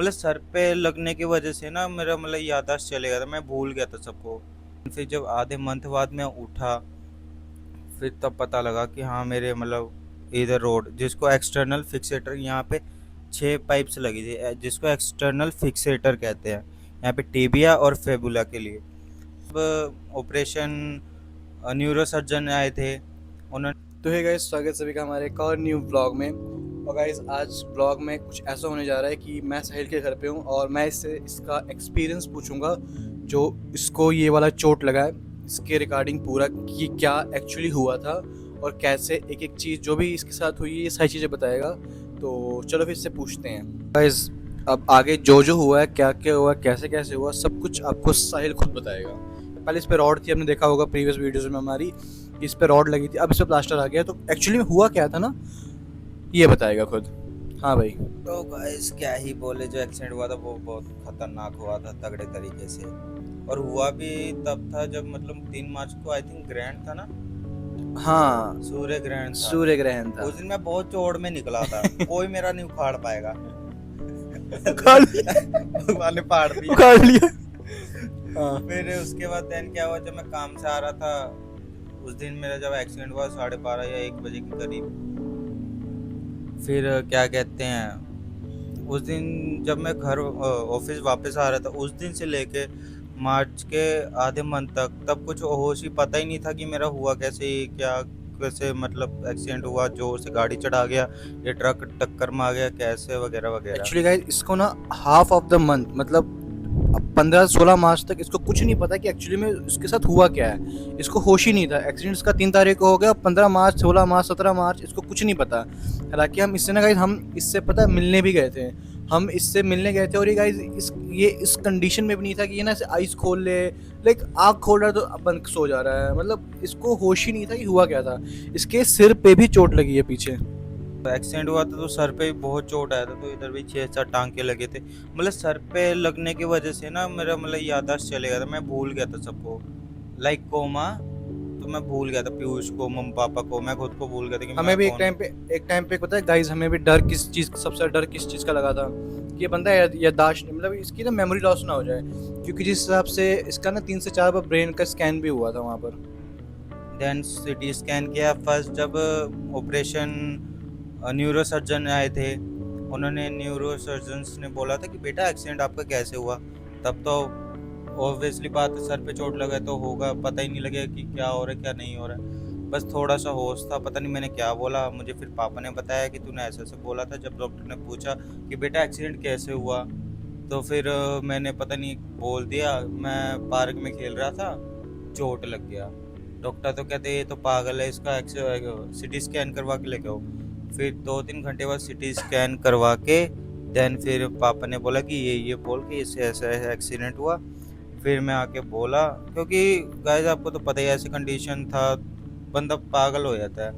मतलब सर पे लगने की वजह से ना मेरा मतलब याददाश्त चले गया था, मैं भूल गया था सबको। फिर जब आधे मंथ बाद मैं उठा, फिर तब पता लगा कि हाँ मेरे मतलब इधर रोड जिसको एक्सटर्नल फिक्सेटर, यहाँ पे 6 पाइप्स लगी थी, जिसको एक्सटर्नल फिक्सेटर कहते हैं यहाँ पे टिबिया और फेबुला के लिए। अब ऑपरेशन न्यूरो सर्जन आए थे, उन्होंने। तो है गाइस, स्वागत सभी का हमारे एक और न्यू ब्लॉग में। और गाइस आज ब्लॉग में कुछ ऐसा होने जा रहा है कि मैं साहिल के घर पे हूँ और मैं इससे इसका एक्सपीरियंस पूछूंगा जो इसको ये वाला चोट लगा है, इसके रिगार्डिंग पूरा कि क्या एक्चुअली हुआ था और कैसे एक एक चीज़ जो भी इसके साथ हुई है ये सारी चीज़ें बताएगा। तो चलो फिर इससे पूछते हैं गाइस। अब आगे जो जो हुआ है, क्या क्या हुआ, कैसे कैसे हुआ, सब कुछ आपको साहिल खुद बताएगा। पहले इस पे रॉड थी, आपने देखा होगा प्रीवियस वीडियोस में हमारी, इस पे रॉड लगी थी, अब इस पे प्लास्टर आ गया। तो एक्चुअली में हुआ क्या था ना, ये बताएगा खुद। हाँ भाई। तो गाइस क्या ही बोले, जो एक्सीडेंट हुआ था वो बहुत खतरनाक हुआ था, तगड़े तरीके से। और हुआ भी तब था जब मतलब 3 मार्च को आई थिंक ग्रहण था ना, हाँ, सूर्य ग्रहण था। सूर्य ग्रहण था। उस दिन मैं बहुत चौड़ में निकला था, कोई मेरा नहीं उखाड़ पाएगा। उखाड़ लिया, भगवान ने फाड़ दिया। उखाड़ लिया। हाँ। फिर उसके बाद देन क्या हुआ, जब मैं काम से आ रहा था उस दिन, मेरा जब एक्सीडेंट हुआ 12:30 या 1 बजे के करीब। फिर क्या कहते हैं, उस दिन जब मैं घर ऑफिस वापस आ रहा था, उस दिन से लेके मार्च के आधे मंथ तक, तब कुछ होश ही पता ही नहीं था कि मेरा हुआ कैसे, क्या कैसे मतलब एक्सीडेंट हुआ, जोर से गाड़ी चढ़ा गया, ये ट्रक टक्कर में आ गया कैसे, वगैरह वगैरह। एक्चुअली गाइस इसको ना हाफ ऑफ द मंथ मतलब 15-16 मार्च तक इसको कुछ नहीं पता कि एक्चुअली में इसके साथ हुआ क्या है। इसको होश ही नहीं था। एक्सीडेंट इसका 3 तारीख को हो गया, 15 मार्च, 16 मार्च, 17 मार्च इसको कुछ नहीं पता। हालांकि हम इससे ना गाइस, हम इससे पता मिलने भी गए थे। हम इससे मिलने गए थे और ये गाइस ये इस कंडीशन में भी नहीं था कि ये ना ऐसे आइस खोल ले, लाइक आँख खोल रहा है तो बंद सो जा रहा है। मतलब इसको होश ही नहीं था कि हुआ क्या था। इसके सिर पे भी चोट लगी है पीछे। एक्सीडेंट हुआ था तो सर पे भी बहुत चोट आया था, तो इधर भी 6-7 टांके लगे थे। मतलब सर पे लगने की वजह से ना मेरा मतलब याददाश्त चले गया था, मैं भूल गया था सबको। लाइक कोमा, तो मैं भूल गया था पीयूष को, मम्मी पापा को, मैं खुद को भूल गया था कि हमें मैं भी कौन। एक टाइम पे पता है गाइस, हमें भी डर किस चीज़, सबसे ज़्यादा डर किस चीज़ का लगा था कि ये बंदा याददाश्त मतलब इसकी ना मेमोरी लॉस ना हो जाए। क्योंकि जिस हिसाब से इसका ना 3 से 4 बार ब्रेन का स्कैन भी हुआ था वहाँ पर। देन सिटी स्कैन किया फर्स्ट, जब ऑपरेशन न्यूरो सर्जन आए थे, उन्होंने न्यूरो सर्जन्स ने बोला था कि बेटा एक्सीडेंट आपका कैसे हुआ। तब तो ऑब्वियसली बात है, सर पे चोट लगा है तो होगा, पता ही नहीं लगेगा कि क्या हो रहा है क्या नहीं हो रहा है। बस थोड़ा सा होश था, पता नहीं मैंने क्या बोला, मुझे फिर पापा ने बताया कि तूने ऐसे ऐसे बोला था। जब डॉक्टर ने पूछा कि बेटा एक्सीडेंट कैसे हुआ, तो फिर मैंने पता नहीं बोल दिया, मैं पार्क में खेल रहा था, चोट लग गया। डॉक्टर तो कहते ये तो पागल है, इसका सिटी स्कैन करवा के लेके आओ। फिर 2-3 घंटे बाद सिटी स्कैन करवा के देन फिर पापा ने बोला कि ये बोल के इससे ऐसा एक्सीडेंट हुआ। फिर मैं आके बोला, क्योंकि गाइस आपको तो पता ही है, ऐसी कंडीशन था, बंदा पागल हो जाता है।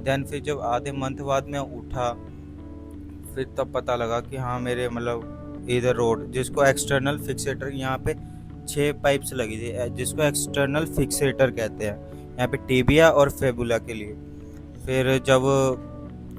देन फिर जब आधे मंथ बाद मैं उठा, फिर तब पता लगा कि हाँ मेरे मतलब इधर रोड जिसको एक्सटर्नल फिक्सेटर, यहाँ पे 6 पाइप्स लगी थी, जिसको एक्सटर्नल फिक्सेटर कहते हैं यहाँ पे टिबिया और फेबुला के लिए। फिर जब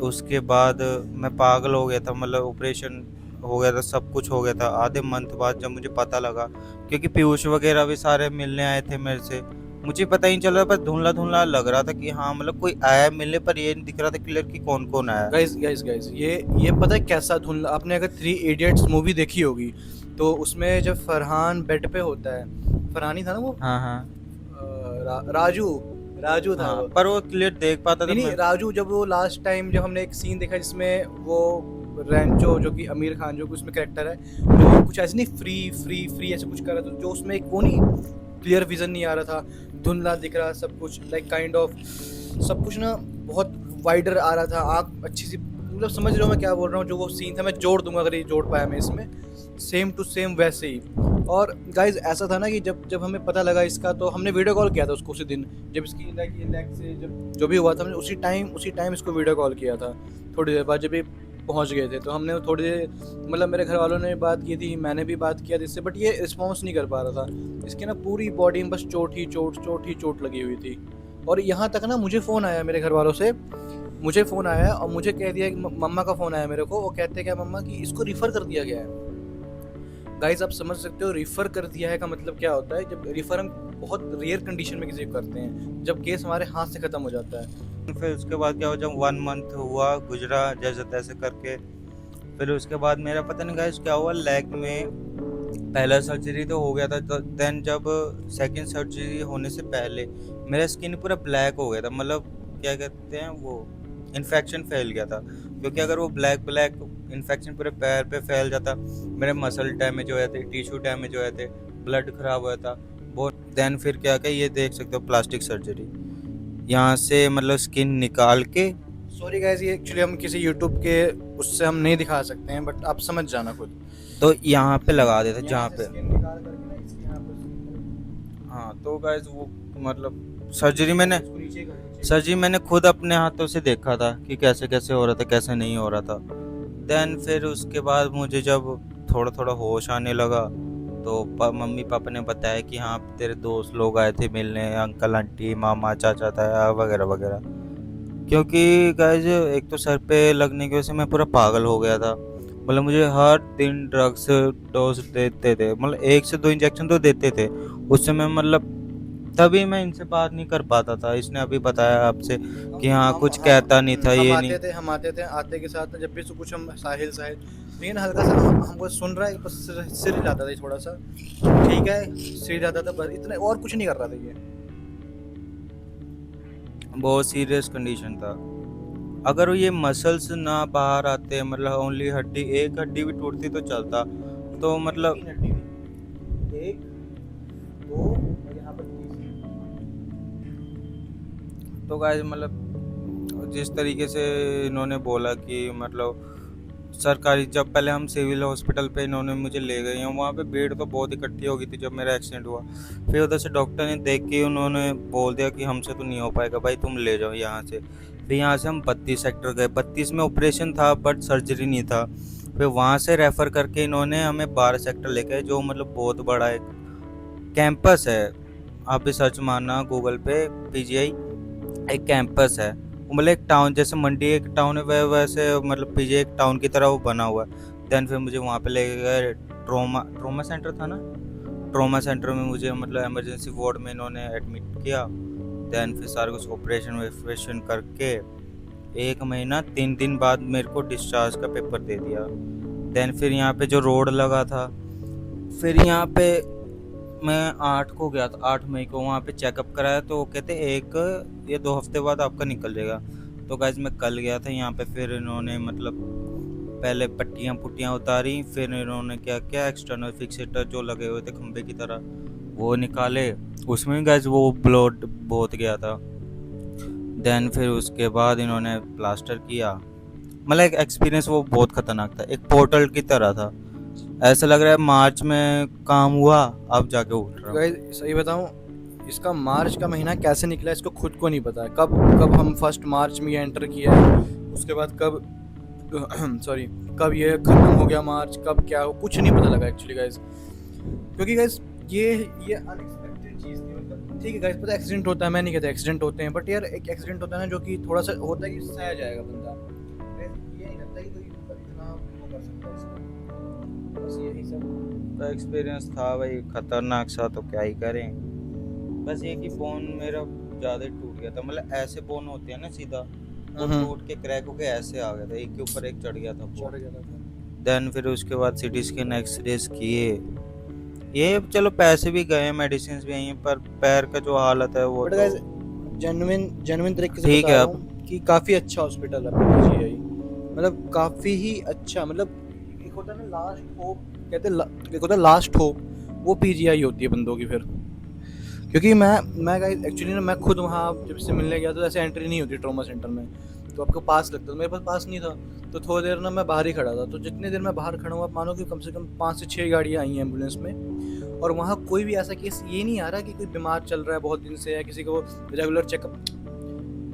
उसके बाद मैं पागल हो गया था, मतलब ऑपरेशन हो गया था, सब कुछ हो गया था। आधे मंथ बाद जब मुझे पता लगा, क्योंकि पीयूष वगैरह भी सारे मिलने आए थे मेरे से, मुझे पता ही नहीं चल रहा, बस धुंधला धुंधला लग रहा था कि हाँ मतलब कोई आया मिलने, पर ये नहीं दिख रहा था क्लियर कि कौन कौन आया। गाइस ये पता है कैसा धुंधला। आपने अगर 3 इडियट्स मूवी देखी होगी तो उसमें जब फरहान बेड पे होता है, फरहान ही था ना वो, हाँ हाँ राजू, राजू था हाँ, वो। पर वो क्लियर देख पाता था नहीं नहीं, मैं। राजू जब वो लास्ट टाइम जब हमने एक सीन देखा जिसमें वो रैंचो जो कि आमिर खान जो कि उसमें कैरेक्टर है, जो कुछ ऐसे नहीं फ्री फ्री फ्री ऐसे कुछ कर रहा था, जो उसमें एक वो नहीं क्लियर विजन नहीं आ रहा था, धुंधला दिख रहा सब कुछ, लाइक काइंड ऑफ सब कुछ ना बहुत वाइडर आ रहा था, आँख अच्छी सी, मतलब समझ रहे हो मैं क्या बोल रहा हूँ। जो वो सीन था मैं जोड़ दूंगा अगर ये जोड़ पाया मैं इसमें, सेम टू सेम वैसे ही। और गाइज ऐसा था ना कि जब जब हमें पता लगा इसका, तो हमने वीडियो कॉल किया था उसको उसी दिन, जब इसकी लेग से जब जो भी हुआ था, हमने उसी टाइम इसको वीडियो कॉल किया था। थोड़ी देर बाद जब ये पहुंच गए थे तो हमने थोड़ी देर, मतलब मेरे घर वालों ने बात की थी, मैंने भी बात किया जिससे, बट ये रिस्पॉन्स नहीं कर पा रहा था। इसके ना पूरी बॉडी में बस चोट लगी हुई थी। और यहाँ तक ना मुझे फ़ोन आया मेरे घर वालों से, मुझे कह दिया कि मम्मा का फ़ोन आया मेरे को, वो कहते क्या मम्मा कि इसको रिफ़र कर दिया गया है। गाइस आप समझ सकते हो रिफ़र कर दिया है का मतलब क्या होता है। जब रिफ़र हम बहुत रेयर कंडीशन में किसी को करते हैं, जब केस हमारे हाथ से ख़त्म हो जाता है। फिर उसके बाद क्या हुआ, जब 1 मंथ हुआ गुजरा जैसे तैसे करके, फिर उसके बाद मेरा पता नहीं गाइस क्या हुआ, लेग में पहला सर्जरी तो हो गया था, देन जब सेकंड सर्जरी होने से पहले मेरा स्किन पूरा ब्लैक हो गया था, मतलब क्या कहते हैं वो, इन्फेक्शन फैल गया था, क्योंकि अगर वो ब्लैक ब्लैक इन्फेक्शन पूरे पैर पे फैल जाता, मेरे मसल डैमेज हो जाते, टिश्यू डैमेज हो जाते, ब्लड खराब हो जाता बहुत। देन फिर क्या क्या ये देख सकते हो प्लास्टिक सर्जरी, यहाँ से मतलब स्किन निकाल के, सॉरी गाइस, ये एक्चुअली हम किसी यूट्यूब के उससे हम नहीं दिखा सकते हैं, बट आप समझ जाना खुद। तो यहाँ पे लगा देते जहाँ यहाँ से पे, स्किन निकाल करके ना इसके यहाँ पर स्किन हाँ। तो गाइस वो मतलब सर्जरी मैंने इसको नीचे कर नीचे। सर्जरी मैंने खुद अपने हाथों से देखा था कि कैसे कैसे हो रहा था, कैसे नहीं हो रहा था। देन फिर उसके बाद मुझे जब थोड़ा थोड़ा होश आने लगा, तो मम्मी पापा ने बताया कि हाँ तेरे दोस्त लोग आए थे मिलने, अंकल आंटी मामा चाचा ताया वगैरह वगैरह। क्योंकि गाइस एक तो सर पे लगने की वजह से मैं पूरा पागल हो गया था, मतलब मुझे हर दिन ड्रग्स डोज देते थे, मतलब 1 से 2 इंजेक्शन तो देते थे उस समय, मतलब तभी मैं इनसे बात नहीं कर पाता था। इसने अभी बताया आपसे कि हाँ कुछ कहता नहीं था, ये नहीं। हम आते थे आते के साथ जब भी कुछ हम साहिल साहिल, लेकिन हल्का सा हमको सुन रहा है, बस सिर हिलाता था थोड़ा सा, ठीक है सिर हिलाता था बस, इतना और कुछ नहीं कर रहा था ये। बहुत सीरियस कंडीशन था। अगर ये मसल्स ना बाहर आते, मतलब ओनली हड्डी, एक हड्डी भी टूटती तो चलता, तो मतलब 3 हड्डी थी, 1 2 और यहाँ पर तीसरी। तो गाइस मतलब जिस तरीके से इन्होंने बोला कि मतलब सरकारी, जब पहले हम सिविल हॉस्पिटल पे इन्होंने मुझे ले गए हैं, वहाँ पे भीड़ तो बहुत इकट्ठी हो गई थी जब मेरा एक्सीडेंट हुआ। फिर उधर से डॉक्टर ने देख के उन्होंने बोल दिया कि हमसे तो नहीं हो पाएगा भाई, तुम ले जाओ यहाँ से। फिर यहाँ से हम 32 सेक्टर गए, 32 में ऑपरेशन था बट सर्जरी नहीं था। फिर वहाँ से रेफ़र करके इन्होंने हमें 12 सेक्टर ले गए, जो मतलब बहुत बड़ा एक कैंपस है। आप भी सर्च मारना गूगल पे, पीजीआई एक कैंपस है, मतलब एक टाउन, जैसे मंडी एक टाउन है वैसे मतलब पीजीआई एक टाउन की तरह वो बना हुआ है। देन फिर मुझे वहाँ पे ले गए, ट्रोमा सेंटर था ना, ट्रोमा सेंटर में मुझे मतलब इमरजेंसी वार्ड में इन्होंने एडमिट किया। देन फिर सारे कुछ ऑपरेशन करके 1 महीना 3 दिन बाद मेरे को डिस्चार्ज का पेपर दे दिया। देन फिर यहाँ पे जो रोड लगा था, फिर यहाँ पे मैं 8 को गया था, 8 मई को वहाँ पे चेकअप कराया, तो वो कहते 1 या 2 हफ्ते बाद आपका निकल जाएगा। तो गाइस मैं कल गया था यहाँ पे, फिर इन्होंने मतलब पहले पट्टियाँ पुट्टियाँ उतारी, फिर इन्होंने क्या क्या एक्सटर्नल फिक्सेटर जो लगे हुए थे खंबे की तरह वो निकाले, उसमें गाइस वो ब्लड बहुत गया था। देन फिर उसके बाद इन्होंने प्लास्टर किया, मतलब एक एक्सपीरियंस वो बहुत ख़तरनाक था, एक पोर्टल की तरह था। ऐसा लग रहा है मार्च में काम हुआ, अब जाके उठ रहा हूँ। गाइस सही बताऊं, इसका मार्च का महीना कैसे निकला इसको खुद को नहीं पता है। कब कब हम फर्स्ट मार्च में ये एंटर किया है, उसके बाद कब सॉरी कब ये खत्म हो गया मार्च, कब क्या हो, कुछ नहीं पता लगा एक्चुअली गाइस। क्योंकि गाइस ये अनएक्सपेक्टेड चीज़ थी। मतलब ठीक है गाइस, पता एक्सीडेंट होता है, मैं नहीं कहता एक्सीडेंट होते हैं, बट यार एक एक्सीडेंट होता है ना जो कि थोड़ा सा होता है कि सह जाएगा बंदा, ये नहीं लगता कि कोई इतना वो कर सकता है इसका। बस यही सब तो एक्सपीरियंस था भाई खतरनाक सा, तो क्या ही करें। बस ये कि बोन मेरा ज़्यादा टूट गया था, मतलब ऐसे बोन होते हैं ना सीधा, वो टूट के क्रैक होके ऐसे आ गया था, एक के ऊपर एक चढ़ गया था चढ़ bone। गया था। देन फिर उसके बाद सिटी स्कैन एक्सरेज किए, ये चलो पैसे भी गए, मेडिसिन भी आई हैं, पर पैर का जो हालत है वो बट तो गाइस जेन्युइन तरीके से ठीक बता है। रहा अब हूँ कि काफ़ी अच्छा हॉस्पिटल है पीजीआई, मतलब काफ़ी ही अच्छा। मतलब एक होता है ना लास्ट होप, कहते हैं एक होता है लास्ट होप, वो पीजीआई होती है बंदों की फिर। क्योंकि मैं गाइस एक्चुअली ना, मैं खुद वहाँ जब से मिलने गया तो ऐसे एंट्री नहीं होती ट्रॉमा सेंटर में, तो आपको पास लगता था, मेरे पास पास नहीं था, तो थोड़ी देर ना मैं बाहर ही खड़ा था। तो जितनी देर मैं बाहर खड़ा हूँ, आप मानो कि कम से कम 5 से 6 गाड़ियाँ आई हैं एम्बुलेंस में, और वहाँ कोई भी ऐसा केस ये नहीं आ रहा कि कोई बीमार चल रहा है बहुत दिन से, या किसी को रेगुलर चेकअप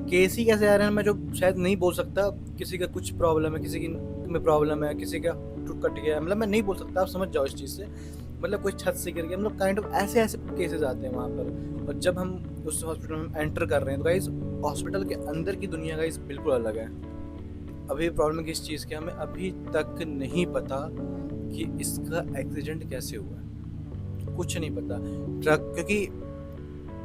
केस ही कैसे आ रहे हैं, मैं जो शायद नहीं बोल सकता। किसी का कुछ प्रॉब्लम है, किसी की में प्रॉब्लम है, किसी का टूट कट गया, मतलब मैं नहीं बोल सकता, आप समझ जाओ इस चीज़ से। मतलब कोई छत से गिर गया, मतलब काइंड ऑफ ऐसे ऐसे केसेस आते हैं वहाँ पर। और जब हम उस हॉस्पिटल में एंटर कर रहे हैं तो गाइस हॉस्पिटल के अंदर की दुनिया गाइस बिल्कुल अलग है। अभी प्रॉब्लम किस चीज़ की हमें अभी तक नहीं पता कि इसका एक्सीडेंट कैसे हुआ है, कुछ नहीं पता। ट्रक, क्योंकि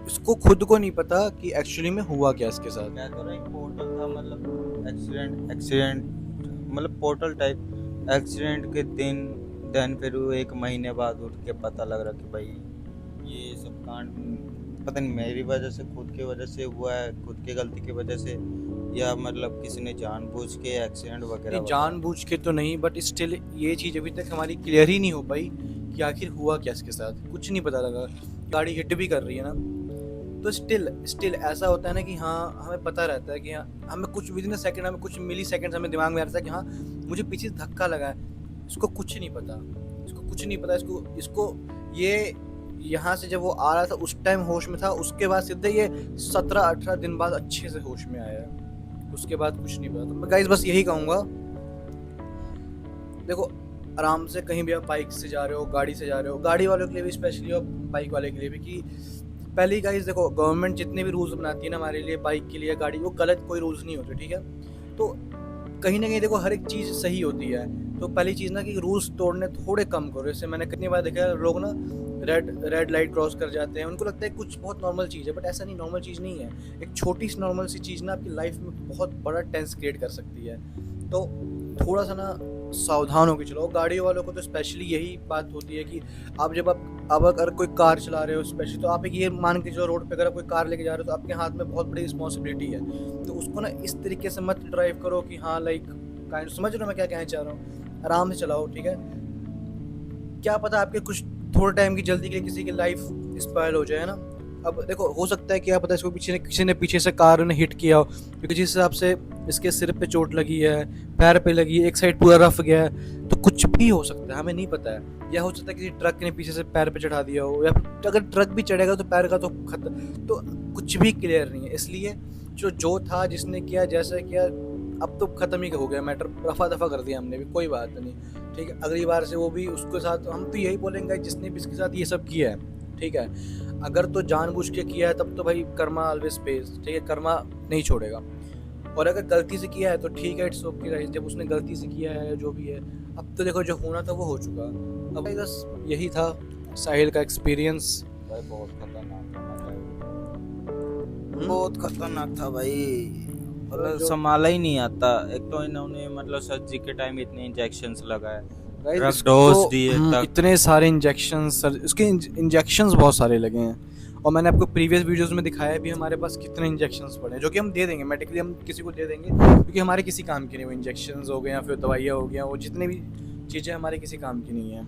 इसको खुद को नहीं पता कि एक्चुअली में हुआ क्या इसके साथ। क्या तो एक पोर्टल था, मतलब एक्सीडेंट एक्सीडेंट मतलब पोर्टल टाइप एक्सीडेंट के दिन। देन फिर वो 1 महीने बाद उठ के पता लग रहा कि भाई ये सब कांड पता नहीं मेरी वजह से, खुद की वजह से हुआ है, खुद की गलती की वजह से, या मतलब किसी ने जानबूझ के एक्सीडेंट वगैरह नहीं, जानबूझ के तो नहीं, बट स्टिल ये चीज़ अभी तक हमारी क्लियर ही नहीं हो पाई कि आखिर हुआ क्या इसके साथ, कुछ नहीं पता लगा। गाड़ी हिट भी कर रही है ना, तो स्टिल ऐसा होता है ना कि हाँ हमें पता रहता है कि हाँ हमें कुछ विदिन अ सेकंड, हमें कुछ मिली सेकंड हमें दिमाग में आ रहा था कि हाँ मुझे पीछे से धक्का लगा है। इसको कुछ नहीं पता, इसको कुछ नहीं पता, इसको ये यहाँ से जब वो आ रहा था उस टाइम होश में था, उसके बाद सीधे ये 17-18 दिन बाद अच्छे से होश में आया है, उसके बाद कुछ नहीं पता। तो मैं गाइस बस यही कहूँगा, देखो आराम से कहीं भी आप बाइक से जा रहे हो, गाड़ी से जा रहे हो, गाड़ी वालों के लिए भी स्पेशली और बाइक वाले के लिए भी, कि पहली गाइस देखो गवर्नमेंट जितने भी रूल्स बनाती है ना हमारे लिए, बाइक के लिए, गाड़ी, वो गलत कोई रूल्स नहीं होते, ठीक है। तो कहीं ना कहीं देखो हर एक चीज़ सही होती है। तो पहली चीज़ ना कि रूल्स तोड़ने थोड़े कम करो। जैसे मैंने कितनी बार देखा है लोग ना रेड लाइट क्रॉस कर जाते हैं, उनको लगता है कुछ बहुत नॉर्मल चीज़ है, बट ऐसा नहीं, नॉर्मल चीज़ नहीं है। एक छोटी सी नॉर्मल सी चीज़ ना आपकी लाइफ में बहुत बड़ा टेंस क्रिएट कर सकती है। तो थोड़ा सा ना सावधान होकर चलो। गाड़ी वालों को तो स्पेशली यही बात होती है कि आप जब आप अगर कोई कार चला रहे हो स्पेशली, तो आप एक ये मान के चलो रोड पे अगर आप कोई कार लेके जा रहे हो तो आपके हाथ में बहुत बड़ी रिस्पॉन्सिबिलिटी है। तो उसको ना इस तरीके से मत ड्राइव करो कि हाँ लाइक काइंड, समझ रहे हो मैं क्या कहना चाह रहा हूँ। आराम से चलाओ, ठीक है। क्या पता आपके कुछ थोड़े टाइम की जल्दी के लिए किसी की लाइफ स्पॉइल हो जाए ना। अब देखो हो सकता है क्या पता इसको किसी ने पीछे से कार ने हिट किया हो, क्योंकि जिस हिसाब से इसके सिर पे चोट लगी है, पैर पे लगी है, एक साइड पूरा रफ गया है, तो कुछ भी हो सकता है, हमें नहीं पता है। या हो सकता है किसी ट्रक ने पीछे से पैर पे चढ़ा दिया हो, या अगर ट्रक भी चढ़ेगा तो पैर का तो तो कुछ भी क्लियर नहीं है। इसलिए जो था, जिसने किया, जैसा किया, अब तो ख़त्म ही हो गया मैटर, रफा दफा कर दिया हमने भी, कोई बात नहीं, ठीक है। अगली बार से वो भी उसके साथ, हम तो यही बोलेंगे जिसने भी इसके साथ ये सब किया है, ठीक है। अगर तो जानबूझ के किया है तब तो भाई कर्मा ऑलवेज पेज, ठीक है, कर्मा नहीं छोड़ेगा। और अगर गलती से किया है तो ठीक है, इट्स ओके। जब उसने गलती से किया है जो भी है, अब तो देखो जो होना था वो हो चुका। अब बस यही था साहिल का एक्सपीरियंस। भाई बहुत खतरनाक था, बहुत खतरनाक था भाई, मतलब संभाला ही नहीं आता। एक तो इन्होंने मतलब सर्जरी के टाइम इतने इंजेक्शंस लगाए, ड्रग डोज दिए, इतने सारे इंजेक्शंस, इसके इंजेक्शंस बहुत सारे लगे हैं। और मैंने आपको प्रीवियस वीडियोस में दिखाया भी हमारे पास कितने इंजेक्शंस पड़े हैं, जो कि हम दे देंगे मेडिकली, हम किसी को दे देंगे, क्योंकि हमारे किसी काम की नहीं। वो इंजेक्शंस हो गए या फिर दवाइयाँ हो गया, वो जितने भी चीज़ें हमारे किसी काम की नहीं है।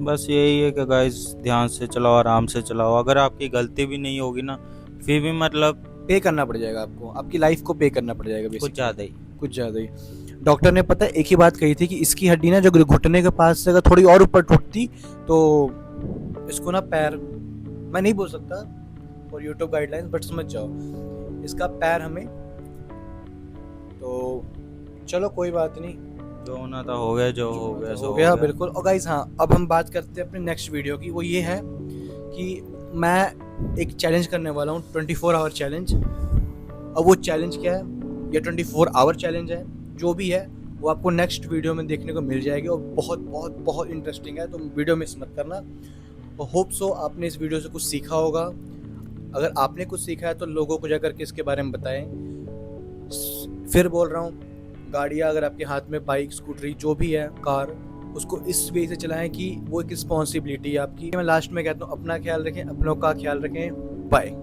बस यही है कि गाइस ध्यान से चलाओ, आराम से चलाओ। अगर आपकी गलती भी नहीं होगी ना, फिर भी मतलब पे करना पड़ जाएगा आपको, आपकी लाइफ को पे करना पड़ जाएगा कुछ ज़्यादा ही। डॉक्टर ने पता है एक ही बात कही थी कि इसकी हड्डी ना जो घुटने के पास से अगर थोड़ी और ऊपर टूटती तो इसको ना पैर, मैं नहीं बोल सकता फॉर यूट्यूब गाइडलाइंस, बट समझ जाओ, इसका पैर हमें, तो चलो कोई बात नहीं, जो होना था हो गया, जो हो गया हो गया, बिल्कुल। और गाइस हाँ, अब हम बात करते हैं अपने नेक्स्ट वीडियो की। वो ये है कि मैं एक चैलेंज करने वाला हूँ, 24 आवर चैलेंज। अब वो चैलेंज क्या है, ये 24 आवर चैलेंज है, जो भी है वो आपको नेक्स्ट वीडियो में देखने को मिल जाएगी, और बहुत बहुत बहुत इंटरेस्टिंग है, तो वीडियो मिस मत करना। और होप सो आपने इस वीडियो से कुछ सीखा होगा। अगर आपने कुछ सीखा है तो लोगों को जाकर के इसके बारे में बताएं। फिर बोल रहा हूँ, गाड़ियाँ अगर आपके हाथ में, बाइक, स्कूटरी, जो भी है, कार, उसको इस वे से चलाएं कि वो एक रिस्पॉन्सिबिलिटी है आपकी। मैं लास्ट में कहता हूँ, अपना ख्याल रखें, अपनों का ख्याल रखें। बाय।